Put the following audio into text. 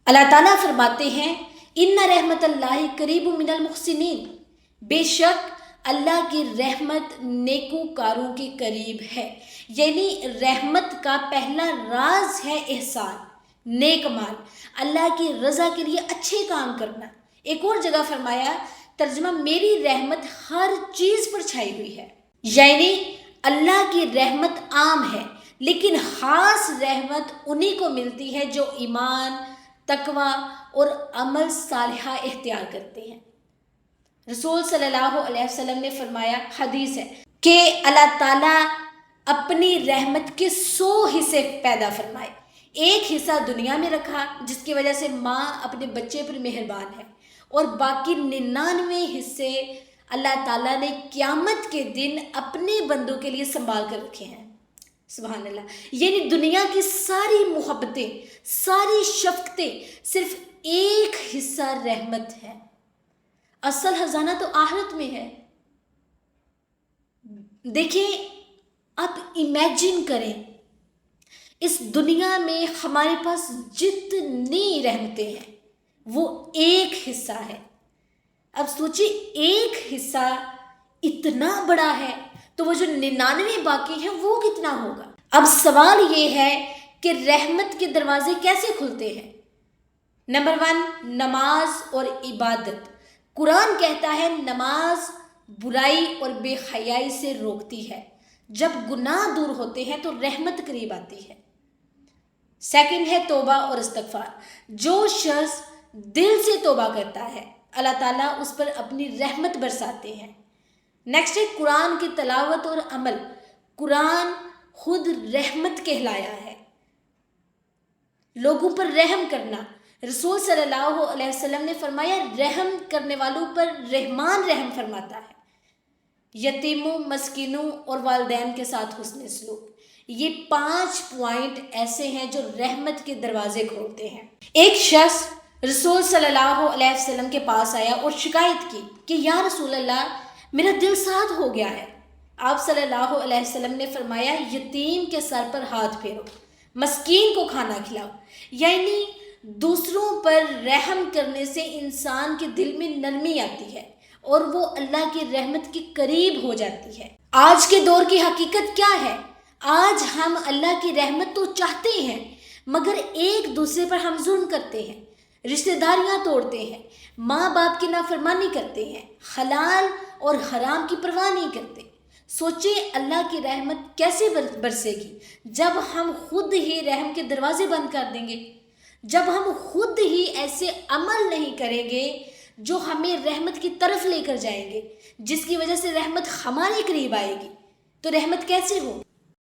اللہ تعالیٰ فرماتے ہیں ان رحمت اللہ قریب من المحسنین، بے شک اللہ کی رحمت نیکوکاروں کے قریب ہے۔ یعنی رحمت کا پہلا راز ہے احسان، نیک مال، اللہ کی رضا کے لیے اچھے کام کرنا۔ ایک اور جگہ فرمایا ترجمہ میری رحمت ہر چیز پر چھائی ہوئی ہے، یعنی اللہ کی رحمت عام ہے لیکن خاص رحمت انہی کو ملتی ہے جو ایمان، تقوی اور عمل صالحہ اختیار کرتے ہیں۔ رسول صلی اللہ علیہ وسلم نے فرمایا، حدیث ہے کہ اللہ تعالیٰ اپنی رحمت کے 100 حصے پیدا فرمائے، ایک حصہ دنیا میں رکھا جس کی وجہ سے ماں اپنے بچے پر مہربان ہے، اور باقی 99 حصے اللہ تعالیٰ نے قیامت کے دن اپنے بندوں کے لیے سنبھال کر رکھے ہیں۔ سبحان اللہ، یعنی دنیا کی ساری محبتیں، ساری شفقتیں صرف ایک حصہ رحمت ہے، اصل خزانہ تو آخرت میں ہے۔ دیکھیں، اب امیجن کریں اس دنیا میں ہمارے پاس جتنی رحمتیں ہیں وہ ایک حصہ ہے۔ اب سوچیں ایک حصہ اتنا بڑا ہے تو وہ جو 99 باقی ہیں وہ کتنا ہوگا؟ اب سوال یہ ہے کہ رحمت کے دروازے کیسے کھلتے ہیں؟ نمبر 1، نماز اور عبادت۔ قرآن کہتا ہے نماز برائی اور بے حیائی سے روکتی ہے، جب گناہ دور ہوتے ہیں تو رحمت قریب آتی ہے۔ سیکنڈ ہے توبہ اور استغفار۔ جو شخص دل سے توبہ کرتا ہے اللہ تعالیٰ اس پر اپنی رحمت برساتے ہیں۔ نیکسٹ ہے قرآن کی تلاوت اور عمل۔ قرآن خود رحمت کہلایا ہے، لوگوں پر رحم کرنا۔ رسول صلی اللہ علیہ وسلم نے فرمایا رحم کرنے والوں پر رحمان رحم فرماتا ہے۔ یتیموں، مسکینوں اور والدین کے ساتھ حسن سلوک، یہ 5 پوائنٹ ایسے ہیں جو رحمت کے دروازے کھولتے ہیں۔ ایک شخص رسول صلی اللہ علیہ وسلم کے پاس آیا اور شکایت کی کہ یا رسول اللہ میرا دل سخت ہو گیا ہے۔ آپ صلی اللہ علیہ وسلم نے فرمایا یتیم کے سر پر ہاتھ پھیرو، مسکین کو کھانا کھلاؤ۔ یعنی دوسروں پر رحم کرنے سے انسان کے دل میں نرمی آتی ہے اور وہ اللہ کی رحمت کے قریب ہو جاتی ہے۔ آج کے دور کی حقیقت کیا ہے؟ آج ہم اللہ کی رحمت تو چاہتے ہیں مگر ایک دوسرے پر ہم ظلم کرتے ہیں، رشتہ داریاں توڑتے ہیں، ماں باپ کی نافرمانی کرتے ہیں، حلال اور حرام کی پرواہ نہیں کرتے۔ سوچیں اللہ کی رحمت کیسے برسے گی جب ہم خود ہی رحم کے دروازے بند کر دیں گے، جب ہم خود ہی ایسے عمل نہیں کریں گے جو ہمیں رحمت کی طرف لے کر جائیں گے، جس کی وجہ سے رحمت ہمارے قریب آئے گی، تو رحمت کیسے ہو؟